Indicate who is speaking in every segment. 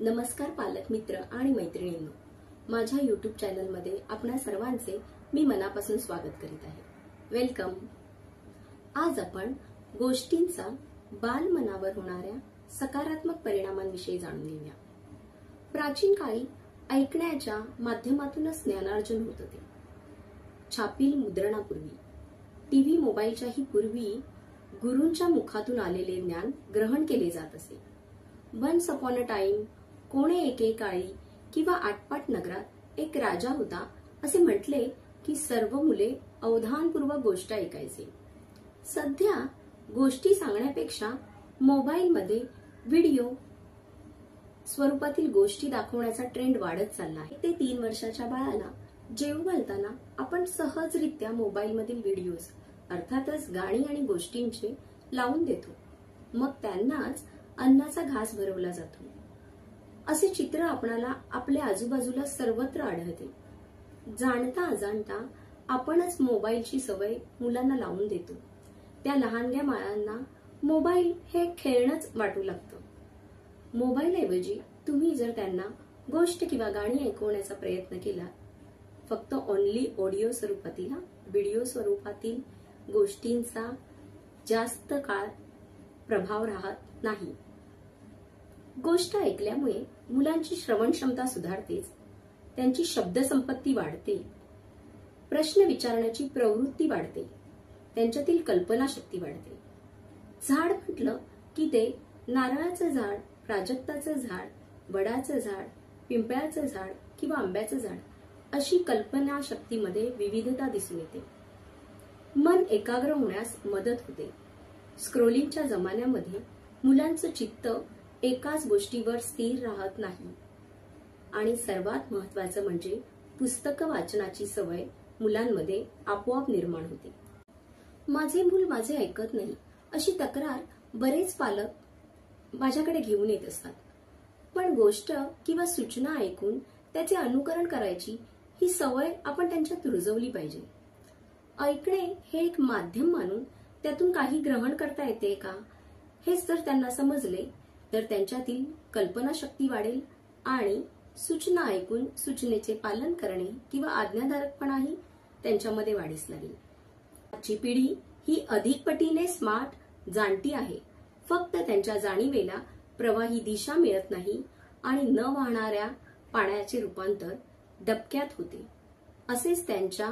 Speaker 1: नमस्कार पालक मित्र आणि मैत्रिणींनो, माझ्या यूट्यूब चॅनलमध्ये आपणा सर्वांचे मी मनापासून स्वागत करीत आहे. वेलकम. आज आपण गोष्टींचा बालमनावर होणाऱ्या सकारात्मक परिणामांविषयी जाणून घेऊया. प्राचीन काळी ऐकण्याच्या माध्यमातूनच ज्ञानार्जन होत होते. छापील मुद्रणापूर्वी, टीव्ही मोबाईलच्याही पूर्वी गुरूंच्या मुखातून आलेले ज्ञान ग्रहण केले जात असे. वन्स अपॉन अ टाइम, कोणे एके काळी किंवा आटपाट नगरात एक राजा होता असे म्हटले की सर्व मुले अवधानपूर्वक गोष्ट ऐकायचे. सध्या गोष्टी सांगण्यापेक्षा मोबाईलमध्ये व्हिडिओ स्वरूपातील गोष्टी दाखवण्याचा ट्रेंड वाढत चालला आहे. 1 ते 3 वर्षाच्या बाळाला जेवू घालताना आपण सहजरित्या मोबाईलमधील व्हिडिओज, अर्थातच गाणी आणि गोष्टींचे लावून देतो. मग त्यांनाच अन्नाचा घास भरवला जातो. असे चित्र आपणाला आपल्या आजूबाजूला सर्वत्र आढळते. जाणता अजाणता आपणच मोबाईलची सवय मुलांना लावून देतो. त्या लहानग्या बाळांना मोबाईल हे खेळणंच वाटू लागतं. मोबाईलऐवजी तुम्ही जर त्यांना गोष्ट किंवा गाणी ऐकवण्याचा प्रयत्न केला, फक्त ओनली ऑडिओ स्वरूपातील, व्हिडिओ स्वरूपातील गोष्टींचा जास्त काळ प्रभाव राहत नाही. गोष्ट ऐकल्यामुळे मुलांची श्रवण क्षमता सुधारतेच, त्यांची शब्दसंपत्ती वाढते, प्रश्न विचारण्याची प्रवृत्ती वाढते, त्यांच्यातील कल्पनाशक्ती वाढते. झाड म्हटलं की ते नारळाचं झाड, प्राजक्ताचं झाड, वडाचं झाड, पिंपळाचं झाड किंवा आंब्याचं झाड अशी कल्पनाशक्तीमध्ये विविधता दिसून येते. मन एकाग्र होण्यास मदत होते. स्क्रोलिंगच्या जमान्यामध्ये मुलांचं चित्त एकाच गोष्टीवर स्थिर राहत नाही. आणि सर्वात महत्त्वाचं म्हणजे पुस्तकं वाचनाची सवय मुलांमध्ये आपोआप निर्माण होते. माझे मूल माझे ऐकत नाही अशी तक्रार बरेच पालक माझ्याकडे घेऊन येत असतात. पण गोष्ट किंवा सूचना ऐकून त्याचे अनुकरण करायची ही सवय आपण त्यांच्यात रुजवली पाहिजे. ऐकणे हे एक माध्यम मानून त्यातून काही ग्रहण करता येते का, हेच जर त्यांना समजले तर त्यांच्यातील कल्पनाशक्ती वाढेल आणि सूचना ऐकून सूचनेचे पालन करणे किंवा आज्ञाधारकपणाही त्यांच्यामध्ये वाढीस लागेल. आजची पिढी ही अधिक पटीने स्मार्ट, जाणती आहे. फक्त त्यांच्या जाणीवेला प्रवाही दिशा मिळत नाही आणि न वाहणाऱ्या पाण्याचे रूपांतर डबक्यात होते. असेच त्यांच्या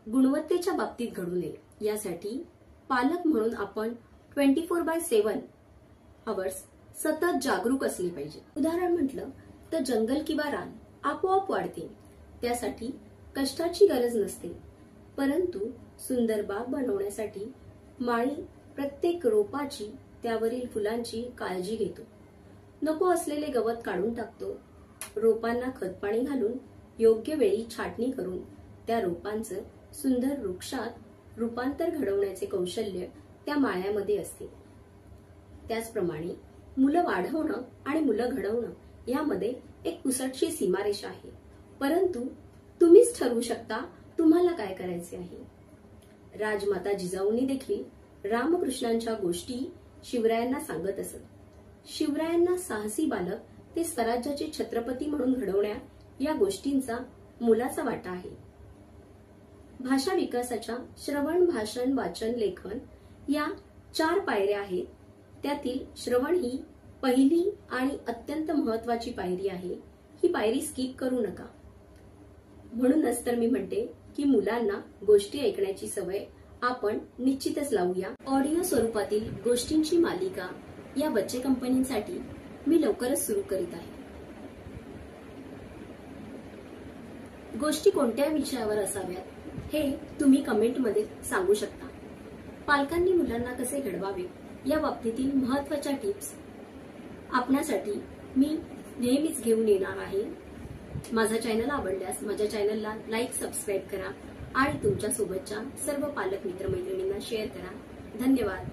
Speaker 1: गुणवत्तेच्या बाबतीत घडू नये यासाठी पालक म्हणून आपण 24/7 आवर्स सतत जागरूक असले पाहिजे. उदाहरण म्हटलं तर जंगल किंवा रान आपोआप वाढते. त्यासाठी कष्टाची गरज नसते. परंतु सुंदर बाग बनवण्यासाठी माळी प्रत्येक रोपाची, त्यावरील फुलांची काळजी घेतो. नको असलेले गवत काढून टाकतो. रोपांना खतपाणी घालून योग्य वेळी छाटणी करून त्या रोपांचं सुंदर वृक्षात रूपांतर घडवण्याचे कौशल्य त्या माळ्यामध्ये असते. त्याचप्रमाणे मुलं वाढवणं आणि मुलं घडवणं यामध्ये एक पुसटशी सीमारेषा आहे. परंतु तुम्हीच ठरवू शकता तुम्हाला काय करायचे आहे. राजमाता जिजाऊंनी देखील रामकृष्णांच्या गोष्टी शिवरायांना सांगत असत. शिवरायांना साहसी बालक ते स्वराज्याचे छत्रपती म्हणून घडवण्या या गोष्टींचा मोलाचा वाटा आहे. भाषा विकासाच्या श्रवण, भाषण, वाचन, लेखन या 4 पायऱ्या आहेत. त्यातील श्रवण ही पहिली आणि अत्यंत महत्वाची पायरी आहे. ही पायरी स्किप करू नका. म्हणूनच तर मी म्हणते की मुलांना गोष्टी ऐकण्याची सवय आपण निश्चितच लावूया. ऑडिओ स्वरूपातील गोष्टींची मालिका या बच्चे कंपनीसाठी मी लवकरच सुरू करीत आहे. गोष्टी कोणत्या विषयावर असाव्यात हे तुम्ही कमेंटमध्ये सांगू शकता. पालकांनी मुलांना कसे घडवावे या बाबतीतील महत्त्वाच्या टिप्स आपणासाठी मी नेहमीच घेऊन येणार आहे. माझा चॅनल आवडल्यास माझ्या चॅनलला लाईक, सबस्क्राईब करा आणि तुमच्या सोबतच्या सर्व पालक मित्रमैत्रिणींना शेअर करा. धन्यवाद.